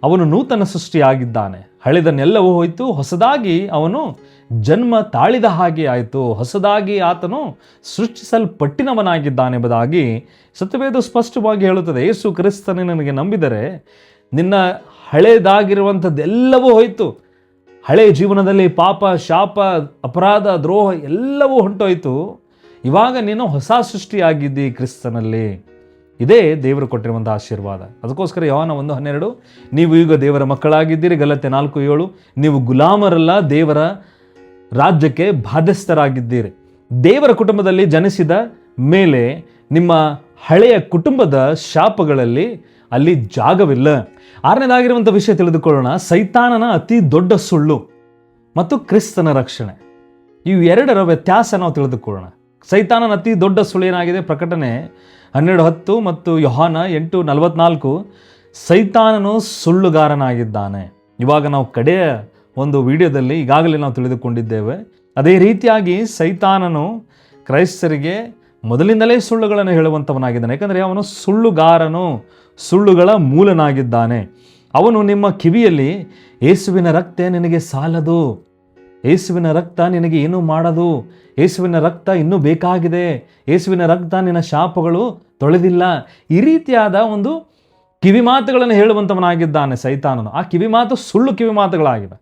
ಅವನು ನೂತನ ಸೃಷ್ಟಿಯಾಗಿದ್ದಾನೆ, ಹಳೆದನ್ನೆಲ್ಲವೂ ಹೋಯಿತು, ಹೊಸದಾಗಿ ಅವನು ಜನ್ಮ ತಾಳಿದ ಹಾಗೆ ಆಯಿತು, ಹೊಸದಾಗಿ ಆತನು ಸೃಷ್ಟಿಸಲ್ಪಟ್ಟಿನವನಾಗಿದ್ದಾನೆ ಎಂಬುದಾಗಿ ಸತ್ಯವೇದ ಸ್ಪಷ್ಟವಾಗಿ ಹೇಳುತ್ತದೆ. ಯೇಸು ಕ್ರಿಸ್ತನೇ ನನಗೆ ನಂಬಿದರೆ ನಿನ್ನ ಹಳೆಯದಾಗಿರುವಂಥದ್ದೆಲ್ಲವೂ ಹೋಯಿತು. ಹಳೆ ಜೀವನದಲ್ಲಿ ಪಾಪ, ಶಾಪ, ಅಪರಾಧ, ದ್ರೋಹ ಎಲ್ಲವೂ ಹೊಂಟೋಯ್ತು. ಇವಾಗ ನೀನು ಹೊಸ ಸೃಷ್ಟಿಯಾಗಿದ್ದಿ ಕ್ರಿಸ್ತನಲ್ಲಿ. ಇದೇ ದೇವರು ಕೊಟ್ಟಿರುವಂಥ ಆಶೀರ್ವಾದ. ಅದಕ್ಕೋಸ್ಕರ ಯೋಹಾನ 1:12 ನೀವು ಈಗ ದೇವರ ಮಕ್ಕಳಾಗಿದ್ದೀರಿ. ಗಲಾತ್ಯ 4:7 ನೀವು ಗುಲಾಮರಲ್ಲ, ದೇವರ ರಾಜ್ಯಕ್ಕೆ ಬಾಧ್ಯಸ್ಥರಾಗಿದ್ದೀರಿ. ದೇವರ ಕುಟುಂಬದಲ್ಲಿ ಜನಿಸಿದ ಮೇಲೆ ನಿಮ್ಮ ಹಳೆಯ ಕುಟುಂಬದ ಶಾಪಗಳಲ್ಲಿ ಅಲ್ಲಿ ಜಾಗವಿಲ್ಲ. 6ನೇದಾಗಿರುವಂಥ ವಿಷಯ ತಿಳಿದುಕೊಳ್ಳೋಣ. ಸೈತಾನನ ಅತಿ ದೊಡ್ಡ ಸುಳ್ಳು ಮತ್ತು ಕ್ರಿಸ್ತನ ರಕ್ಷಣೆ, ಇವು 2ರ ವ್ಯತ್ಯಾಸ ನಾವು ತಿಳಿದುಕೊಳ್ಳೋಣ. ಸೈತಾನನ ಅತಿ ದೊಡ್ಡ ಸುಳ್ಳು ಏನಾಗಿದೆ? ಪ್ರಕಟಣೆ 12:10 ಮತ್ತು ಯೋಹಾನ 8:44 ಸೈತಾನನು ಸುಳ್ಳುಗಾರನಾಗಿದ್ದಾನೆ. ಇವಾಗ ನಾವು ಕಡೆಯ ಒಂದು ವಿಡಿಯೋದಲ್ಲಿ ಈಗಾಗಲೇ ನಾವು ತಿಳಿದುಕೊಂಡಿದ್ದೇವೆ. ಅದೇ ರೀತಿಯಾಗಿ ಸೈತಾನನು ಕ್ರೈಸ್ತರಿಗೆ ಮೊದಲಿಂದಲೇ ಸುಳ್ಳುಗಳನ್ನು ಹೇಳುವಂಥವನಾಗಿದ್ದಾನೆ. ಯಾಕಂದರೆ ಅವನು ಸುಳ್ಳುಗಾರನು, ಸುಳ್ಳುಗಳ ಮೂಲನಾಗಿದ್ದಾನೆ. ಅವನು ನಿಮ್ಮ ಕಿವಿಯಲ್ಲಿ ಯೇಸುವಿನ ರಕ್ತ ನಿನಗೆ ಸಾಲದು, ಯೇಸುವಿನ ರಕ್ತ ನಿನಗೆ ಏನೂ ಮಾಡದು, ಯೇಸುವಿನ ರಕ್ತ ಇನ್ನೂ ಬೇಕಾಗಿದೆ, ಯೇಸುವಿನ ರಕ್ತ ನಿನ್ನ ಶಾಪಗಳು ತೊಳೆದಿಲ್ಲ, ಈ ರೀತಿಯಾದ ಒಂದು ಕಿವಿಮಾತುಗಳನ್ನು ಹೇಳುವಂಥವನಾಗಿದ್ದಾನೆ ಸೈತಾನನು. ಆ ಕಿವಿಮಾತು ಸುಳ್ಳು ಕಿವಿಮಾತುಗಳಾಗಿವೆ.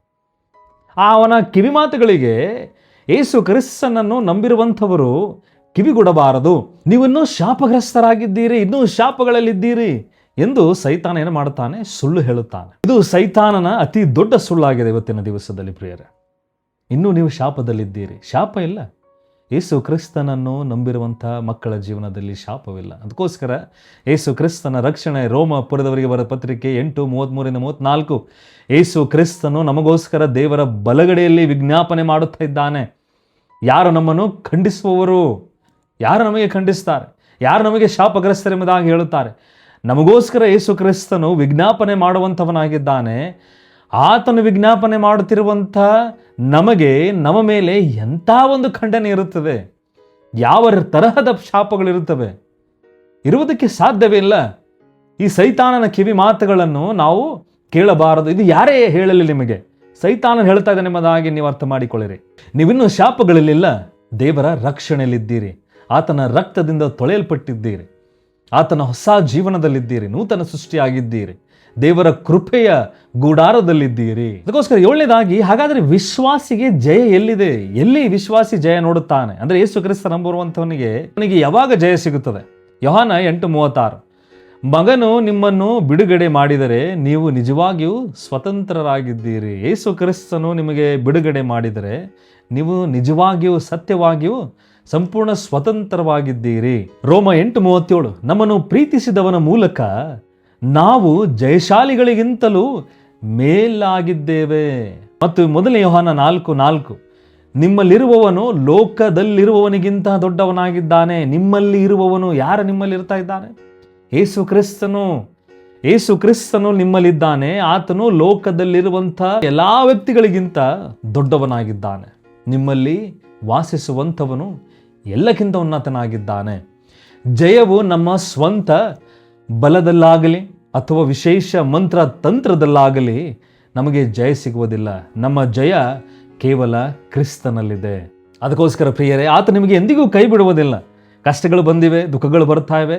ಅವನ ಕಿವಿಮಾತುಗಳಿಗೆ ಯೇಸು ಕ್ರಿಸ್ತನನ್ನು ನಂಬಿರುವಂಥವರು ಕಿವಿಗೊಡಬಾರದು. ನೀವಿನ್ನೂ ಶಾಪಗ್ರಸ್ತರಾಗಿದ್ದೀರಿ, ಇನ್ನೂ ಶಾಪಗಳಲ್ಲಿದ್ದೀರಿ ಎಂದು ಸೈತಾನ ಏನು ಮಾಡುತ್ತಾನೆ? ಸುಳ್ಳು ಹೇಳುತ್ತಾನೆ. ಇದು ಸೈತಾನನ ಅತಿ ದೊಡ್ಡ ಸುಳ್ಳಾಗಿದೆ ಇವತ್ತಿನ ದಿವಸದಲ್ಲಿ ಪ್ರಿಯರೇ. ಇನ್ನೂ ನೀವು ಶಾಪದಲ್ಲಿದ್ದೀರಿ. ಶಾಪ ಇಲ್ಲ. ಯೇಸು ಕ್ರಿಸ್ತನನ್ನು ನಂಬಿರುವಂಥ ಮಕ್ಕಳ ಜೀವನದಲ್ಲಿ ಶಾಪವಿಲ್ಲ. ಅದಕ್ಕೋಸ್ಕರ ಯೇಸು ಕ್ರಿಸ್ತನ ರಕ್ಷಣೆ, ರೋಮಪುರದವರಿಗೆ ಬರೆದ ಪತ್ರಿಕೆ 8:33-34 ಯೇಸು ಕ್ರಿಸ್ತನು ನಮಗೋಸ್ಕರ ದೇವರ ಬಲಗಡೆಯಲ್ಲಿ ವಿಜ್ಞಾಪನೆ ಮಾಡುತ್ತಾ ಇದ್ದಾನೆ. ಯಾರು ನಮ್ಮನ್ನು ಖಂಡಿಸುವವರು? ಯಾರು ನಮಗೆ ಖಂಡಿಸ್ತಾರೆ? ಯಾರು ನಮಗೆ ಶಾಪಗ್ರಸ್ತರೆಂಬುದಾಗಿ ಹೇಳುತ್ತಾರೆ? ನಮಗೋಸ್ಕರ ಯೇಸು ಕ್ರಿಸ್ತನು ವಿಜ್ಞಾಪನೆ ಮಾಡುವಂಥವನಾಗಿದ್ದಾನೆ. ಆತನು ವಿಜ್ಞಾಪನೆ ಮಾಡುತ್ತಿರುವಂಥ ನಮಗೆ, ನಮ್ಮ ಮೇಲೆ ಎಂಥ ಒಂದು ಖಂಡನೆ ಇರುತ್ತದೆ, ಯಾವ ತರಹದ ಶಾಪಗಳಿರುತ್ತವೆ, ಇರುವುದಕ್ಕೆ ಸಾಧ್ಯವೇ ಇಲ್ಲ. ಈ ಸೈತಾನನ ಕಿವಿ ಮಾತುಗಳನ್ನು ನಾವು ಕೇಳಬಾರದು. ಇದು ಯಾರೇ ಹೇಳಲಿ ನಿಮಗೆ, ಸೈತಾನ ಹೇಳ್ತಾ ಇದ್ದಾನೆ ಎಂಬುದಾಗಿ ನೀವು ಅರ್ಥ ಮಾಡಿಕೊಳ್ಳಿರಿ. ನೀವಿನ್ನೂ ಶಾಪಗಳಲ್ಲಿಲ್ಲ, ದೇವರ ರಕ್ಷಣೆಯಲ್ಲಿದ್ದೀರಿ, ಆತನ ರಕ್ತದಿಂದ ತೊಳೆಯಲ್ಪಟ್ಟಿದ್ದೀರಿ. ಆತನ ಹೊಸ ಜೀವನದಲ್ಲಿದ್ದೀರಿ, ನೂತನ ಸೃಷ್ಟಿಯಾಗಿದ್ದೀರಿ, ದೇವರ ಕೃಪೆಯ ಗೂಡಾರದಲ್ಲಿದ್ದೀರಿ. ಅದಕ್ಕೋಸ್ಕರ 7ನೇದಾಗಿ, ಹಾಗಾದರೆ ವಿಶ್ವಾಸಿಗೆ ಜಯ ಎಲ್ಲಿದೆ? ಎಲ್ಲಿ ವಿಶ್ವಾಸಿ ಜಯ ನೋಡುತ್ತಾನೆ? ಅಂದರೆ ಯೇಸು ಕ್ರಿಸ್ತ ನಂಬುವಂಥವನಿಗೆ ಯಾವಾಗ ಜಯ ಸಿಗುತ್ತದೆ? ಯೋಹಾನ 8:36, ಮಗನು ನಿಮ್ಮನ್ನು ಬಿಡುಗಡೆ ಮಾಡಿದರೆ ನೀವು ನಿಜವಾಗಿಯೂ ಸ್ವತಂತ್ರರಾಗಿದ್ದೀರಿ. ಯೇಸು ಕ್ರಿಸ್ತನು ನಿಮಗೆ ಬಿಡುಗಡೆ ಮಾಡಿದರೆ ನೀವು ನಿಜವಾಗಿಯೂ ಸತ್ಯವಾಗಿಯೂ ಸಂಪೂರ್ಣ ಸ್ವತಂತ್ರವಾಗಿದ್ದೀರಿ. ರೋಮ 8:37, ನಮ್ಮನ್ನು ಪ್ರೀತಿಸಿದವನ ಮೂಲಕ ನಾವು ಜಯಶಾಲಿಗಳಿಗಿಂತಲೂ ಮೇಲಾಗಿದ್ದೇವೆ. ಮತ್ತು 1 ಯೋಹಾನ 4:4, ನಿಮ್ಮಲ್ಲಿರುವವನು ಲೋಕದಲ್ಲಿರುವವನಿಗಿಂತ ದೊಡ್ಡವನಾಗಿದ್ದಾನೆ. ನಿಮ್ಮಲ್ಲಿ ಇರುವವನು ಯಾರು ನಿಮ್ಮಲ್ಲಿ ಇರ್ತಾ ಇದ್ದಾನೆ? ಯೇಸು ಕ್ರಿಸ್ತನು ನಿಮ್ಮಲ್ಲಿದ್ದಾನೆ. ಆತನು ಲೋಕದಲ್ಲಿರುವಂಥ ಎಲ್ಲ ವ್ಯಕ್ತಿಗಳಿಗಿಂತ ದೊಡ್ಡವನಾಗಿದ್ದಾನೆ. ನಿಮ್ಮಲ್ಲಿ ವಾಸಿಸುವಂಥವನು ಎಲ್ಲಕ್ಕಿಂತ ಉನ್ನತನಾಗಿದ್ದಾನೆ. ಜಯವು ನಮ್ಮ ಸ್ವಂತ ಬಲದಲ್ಲಾಗಲಿ ಅಥವಾ ವಿಶೇಷ ಮಂತ್ರ ತಂತ್ರದಲ್ಲಾಗಲಿ ನಮಗೆ ಜಯ ಸಿಗುವುದಿಲ್ಲ. ನಮ್ಮ ಜಯ ಕೇವಲ ಕ್ರಿಸ್ತನಲ್ಲಿದೆ. ಅದಕ್ಕೋಸ್ಕರ ಪ್ರಿಯರೇ, ಆತ ನಿಮಗೆ ಎಂದಿಗೂ ಕೈ ಬಿಡುವುದಿಲ್ಲ. ಕಷ್ಟಗಳು ಬಂದಿವೆ, ದುಃಖಗಳು ಬರ್ತಾ ಇವೆ,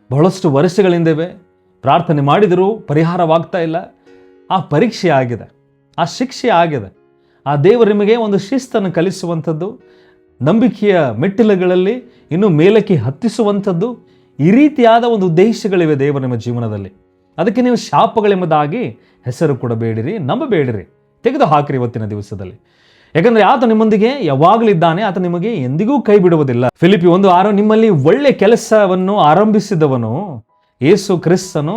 ಬಹಳಷ್ಟು ವರ್ಷಗಳಿಂದಿವೆ, ಪ್ರಾರ್ಥನೆ ಮಾಡಿದರೂ ಪರಿಹಾರವಾಗ್ತಾ ಇಲ್ಲ. ಆ ಪರೀಕ್ಷೆ ಆಗಿದೆ, ಆ ಶಿಕ್ಷೆ ಆಗಿದೆ. ಆ ದೇವರು ನಿಮಗೆ ಒಂದು ಶಿಸ್ತನ್ನು ಕಲಿಸುವಂಥದ್ದು, ನಂಬಿಕೆಯ ಮೆಟ್ಟಿಲುಗಳಲ್ಲಿ ಇನ್ನೂ ಮೇಲಕ್ಕೆ ಹತ್ತಿಸುವಂಥದ್ದು, ಈ ರೀತಿಯಾದ ಒಂದು ಉದ್ದೇಶಗಳಿವೆ ದೇವರು ನಿಮ್ಮ ಜೀವನದಲ್ಲಿ. ಅದಕ್ಕೆ ನೀವು ಶಾಪಗಳೆಂಬುದಾಗಿ ಹೆಸರು ಕೊಡಬೇಡಿರಿ, ನಂಬಬೇಡಿರಿ, ತೆಗೆದು ಹಾಕಿರಿ ಇವತ್ತಿನ ದಿವಸದಲ್ಲಿ. ಯಾಕಂದರೆ ಆತ ನಿಮ್ಮೊಂದಿಗೆ ಯಾವಾಗಲಿದ್ದಾನೆ, ಆತ ನಿಮಗೆ ಎಂದಿಗೂ ಕೈ ಬಿಡುವುದಿಲ್ಲ. ಫಿಲಿಪ್ಪಿ 1:6, ನಿಮ್ಮಲ್ಲಿ ಒಳ್ಳೆ ಕೆಲಸವನ್ನು ಆರಂಭಿಸಿದವನು ಯೇಸು ಕ್ರಿಸ್ತನು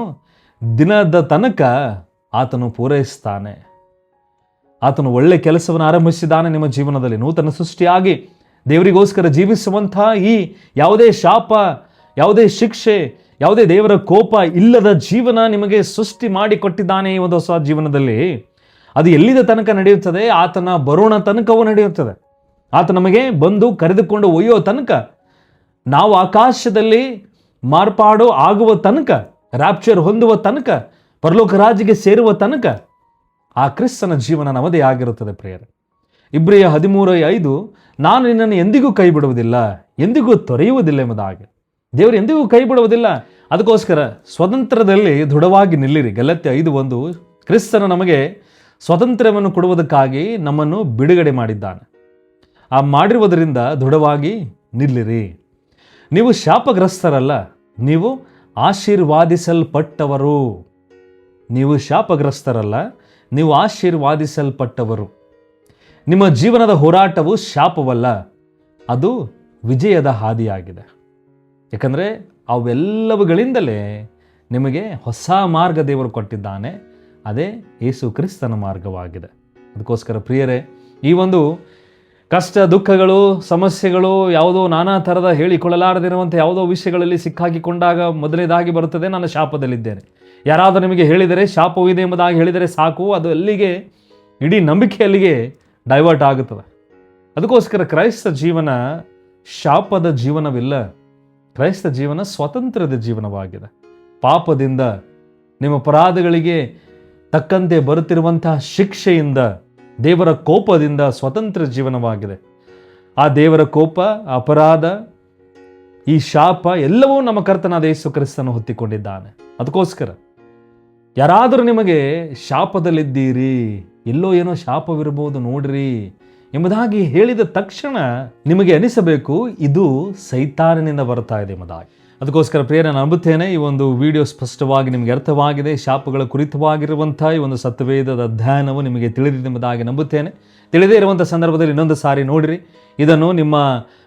ದಿನದ ತನಕ ಆತನು ಪೂರೈಸ್ತಾನೆ. ಆತನು ಒಳ್ಳೆ ಕೆಲಸವನ್ನು ಆರಂಭಿಸಿದ್ದಾನೆ ನಿಮ್ಮ ಜೀವನದಲ್ಲಿ. ನೂತನ ಸೃಷ್ಟಿಯಾಗಿ ದೇವರಿಗೋಸ್ಕರ ಜೀವಿಸುವಂತಹ ಈ ಯಾವುದೇ ಶಾಪ, ಯಾವುದೇ ಶಿಕ್ಷೆ, ಯಾವುದೇ ದೇವರ ಕೋಪ ಇಲ್ಲದ ಜೀವನ ನಿಮಗೆ ಸೃಷ್ಟಿ ಮಾಡಿ ಕೊಟ್ಟಿದ್ದಾನೆ. ಈ ಒಂದು ಹೊಸ ಜೀವನದಲ್ಲಿ ಅದು ಎಲ್ಲಿದ ತನಕ ನಡೆಯುತ್ತದೆ? ಆತನ ಬರೋಣ ತನಕವೂ ನಡೆಯುತ್ತದೆ. ಆತ ನಮಗೆ ಬಂದು ಕರೆದುಕೊಂಡು ಒಯ್ಯೋ ತನಕ, ನಾವು ಆಕಾಶದಲ್ಲಿ ಮಾರ್ಪಾಡು ಆಗುವ ತನಕ, ರ್ಯಾಪ್ಚರ್ ಹೊಂದುವ ತನಕ, ಪರಲೋಕ ರಾಜ್ಯಕ್ಕೆ ಸೇರುವ ತನಕ ಆ ಕ್ರಿಸ್ತನ ಜೀವನ ನಮ್ಮದೇ ಆಗಿರುತ್ತದೆ ಪ್ರಿಯರೇ. ಇಬ್ರಿಯ 13:5, ನಾನು ನಿನ್ನನ್ನು ಎಂದಿಗೂ ಕೈ ಬಿಡುವುದಿಲ್ಲ, ಎಂದಿಗೂ ತೊರೆಯುವುದಿಲ್ಲ ಎಂಬುದಾಗಿ. ದೇವರು ಎಂದಿಗೂ ಕೈ ಬಿಡುವುದಿಲ್ಲ. ಅದಕ್ಕೋಸ್ಕರ ಸ್ವತಂತ್ರದಲ್ಲಿ ದೃಢವಾಗಿ ನಿಲ್ಲಿರಿ. ಗಲಾತ್ಯ 5:1, ಕ್ರಿಸ್ತನು ನಮಗೆ ಸ್ವಾತಂತ್ರ್ಯವನ್ನು ಕೊಡುವುದಕ್ಕಾಗಿ ನಮ್ಮನ್ನು ಬಿಡುಗಡೆ ಮಾಡಿದ್ದಾನೆ. ಆ ಮಾಡಿರುವುದರಿಂದ ದೃಢವಾಗಿ ನಿಲ್ಲಿರಿ. ನೀವು ಶಾಪಗ್ರಸ್ತರಲ್ಲ, ನೀವು ಆಶೀರ್ವಾದಿಸಲ್ಪಟ್ಟವರು. ನೀವು ಶಾಪಗ್ರಸ್ತರಲ್ಲ, ನೀವು ಆಶೀರ್ವಾದಿಸಲ್ಪಟ್ಟವರು. ನಿಮ್ಮ ಜೀವನದ ಹೋರಾಟವು ಶಾಪವಲ್ಲ, ಅದು ವಿಜಯದ ಹಾದಿಯಾಗಿದೆ. ಯಾಕಂದರೆ ಅವೆಲ್ಲವುಗಳಿಂದಲೇ ನಿಮಗೆ ಹೊಸ ಮಾರ್ಗ ದೇವರು ಕೊಟ್ಟಿದ್ದಾನೆ. ಅದೇ ಯೇಸು ಕ್ರಿಸ್ತನ ಮಾರ್ಗವಾಗಿದೆ. ಅದಕ್ಕೋಸ್ಕರ ಪ್ರಿಯರೇ, ಈ ಒಂದು ಕಷ್ಟ, ದುಃಖಗಳು, ಸಮಸ್ಯೆಗಳು, ಯಾವುದೋ ನಾನಾ ಥರದ ಹೇಳಿಕೊಳ್ಳಲಾರದಿರುವಂಥ ಯಾವುದೋ ವಿಷಯಗಳಲ್ಲಿ ಸಿಕ್ಕಾಕಿಕೊಂಡಾಗ ಮೊದಲನೇದಾಗಿ ಬರುತ್ತದೆ, ನಾನು ಶಾಪದಲ್ಲಿದ್ದೇನೆ. ಯಾರಾದರೂ ನಿಮಗೆ ಹೇಳಿದರೆ ಶಾಪವಿದೆ ಎಂಬುದಾಗಿ ಹೇಳಿದರೆ ಸಾಕು, ಅದು ಅಲ್ಲಿಗೆ ಇಡೀ ನಂಬಿಕೆ ಅಲ್ಲಿಗೆ ಡೈವರ್ಟ್ ಆಗುತ್ತದೆ. ಅದಕ್ಕೋಸ್ಕರ ಕ್ರೈಸ್ತ ಜೀವನ ಶಾಪದ ಜೀವನವಿಲ್ಲ. ಕ್ರೈಸ್ತ ಜೀವನ ಸ್ವತಂತ್ರದ ಜೀವನವಾಗಿದೆ. ಪಾಪದಿಂದ, ನಿಮ್ಮ ಅಪರಾಧಗಳಿಗೆ ತಕ್ಕಂತೆ ಬರುತ್ತಿರುವಂತಹ ಶಿಕ್ಷೆಯಿಂದ, ದೇವರ ಕೋಪದಿಂದ ಸ್ವತಂತ್ರ ಜೀವನವಾಗಿದೆ. ಆ ದೇವರ ಕೋಪ, ಅಪರಾಧ, ಈ ಶಾಪ ಎಲ್ಲವೂ ನಮ್ಮ ಕರ್ತನಾದ ಯೇಸು ಕ್ರಿಸ್ತನು ಹೊತ್ತಿಕೊಂಡಿದ್ದಾನೆ. ಅದಕ್ಕೋಸ್ಕರ ಯಾರಾದರೂ ನಿಮಗೆ ಶಾಪದಲ್ಲಿದ್ದೀರಿ, ಎಲ್ಲೋ ಏನೋ ಶಾಪವಿರಬಹುದು ನೋಡ್ರಿ ಎಂಬುದಾಗಿ ಹೇಳಿದ ತಕ್ಷಣ ನಿಮಗೆ ಅನಿಸಬೇಕು ಇದು ಸೈತಾನನಿಂದ ಬರ್ತಾ ಇದೆ ಎಂಬುದಾಗಿ. ಅದಕ್ಕೋಸ್ಕರ ಪ್ರಿಯರೇ, ನಾನು ನಂಬುತ್ತೇನೆ ಈ ಒಂದು ವಿಡಿಯೋ ಸ್ಪಷ್ಟವಾಗಿ ನಿಮಗೆ ಅರ್ಥವಾಗಿದೆ. ಶಾಪಗಳ ಕುರಿತವಾಗಿರುವಂಥ ಈ ಒಂದು ಸತ್ಯವೇದದ ಅಧ್ಯಯನವು ನಿಮಗೆ ತಿಳಿದಿದೆ ಎಂಬುದಾಗಿ ನಂಬುತ್ತೇನೆ. ತಿಳಿದೇ ಇರುವಂಥ ಸಂದರ್ಭದಲ್ಲಿ ಇನ್ನೊಂದು ಸಾರಿ ನೋಡಿರಿ. ಇದನ್ನು ನಿಮ್ಮ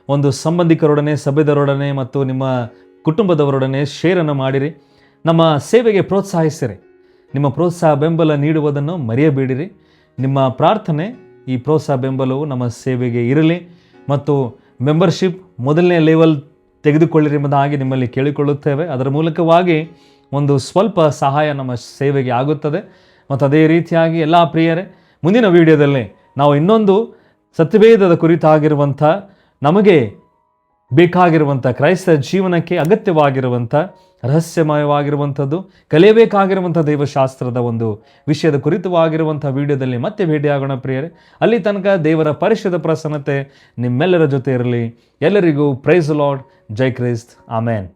ಒಂದು ಸಂಬಂಧಿಕರೊಡನೆ, ಸಭೆದರೊಡನೆ ಮತ್ತು ನಿಮ್ಮ ಕುಟುಂಬದವರೊಡನೆ ಶೇರನ್ನು ಮಾಡಿರಿ. ನಮ್ಮ ಸೇವೆಗೆ ಪ್ರೋತ್ಸಾಹಿಸಿರಿ. ನಿಮ್ಮ ಪ್ರೋತ್ಸಾಹ ಬೆಂಬಲ ನೀಡುವುದನ್ನು ಮರೆಯಬೇಡಿರಿ. ನಿಮ್ಮ ಪ್ರಾರ್ಥನೆ, ಈ ಪ್ರೋತ್ಸಾಹ ಬೆಂಬಲವು ನಮ್ಮ ಸೇವೆಗೆ ಇರಲಿ ಮತ್ತು ಮೆಂಬರ್ಶಿಪ್ ಮೊದಲನೇ ಲೆವೆಲ್ ತೆಗೆದುಕೊಳ್ಳಿರಿ ಎಂಬುದಾಗಿ ನಿಮ್ಮಲ್ಲಿ ಕೇಳಿಕೊಳ್ಳುತ್ತೇವೆ. ಅದರ ಮೂಲಕವಾಗಿ ಒಂದು ಸ್ವಲ್ಪ ಸಹಾಯ ನಮ್ಮ ಸೇವೆಗೆ ಆಗುತ್ತದೆ. ಮತ್ತು ಅದೇ ರೀತಿಯಾಗಿ ಎಲ್ಲ ಪ್ರಿಯರೇ, ಮುಂದಿನ ವಿಡಿಯೋದಲ್ಲಿ ನಾವು ಇನ್ನೊಂದು ಸತ್ಯವೇದದ ಕುರಿತಾಗಿರುವಂಥ, ನಮಗೆ ಬೇಕಾಗಿರುವಂಥ ಕ್ರೈಸ್ತ ಜೀವನಕ್ಕೆ ಅಗತ್ಯವಾಗಿರುವಂಥ ರಹಸ್ಯಮಯವಾಗಿರುವಂಥದ್ದು, ಕಲಿಯಬೇಕಾಗಿರುವಂಥ ದೈವಶಾಸ್ತ್ರದ ಒಂದು ವಿಷಯದ ಕುರಿತವಾಗಿರುವಂಥ ವಿಡಿಯೋದಲ್ಲಿ ಮತ್ತೆ ಭೇಟಿಯಾಗೋಣ ಪ್ರಿಯರೇ. ಅಲ್ಲಿ ತನಕ ದೇವರ ಪರಿಶುದ್ಧ ಪ್ರಸನ್ನತೆ ನಿಮ್ಮೆಲ್ಲರ ಜೊತೆ ಇರಲಿ. ಎಲ್ಲರಿಗೂ ಪ್ರೈಸ್ ಲಾರ್ಡ್, ಜೈ ಕ್ರಿಸ್ತ್, ಆಮೇನ್.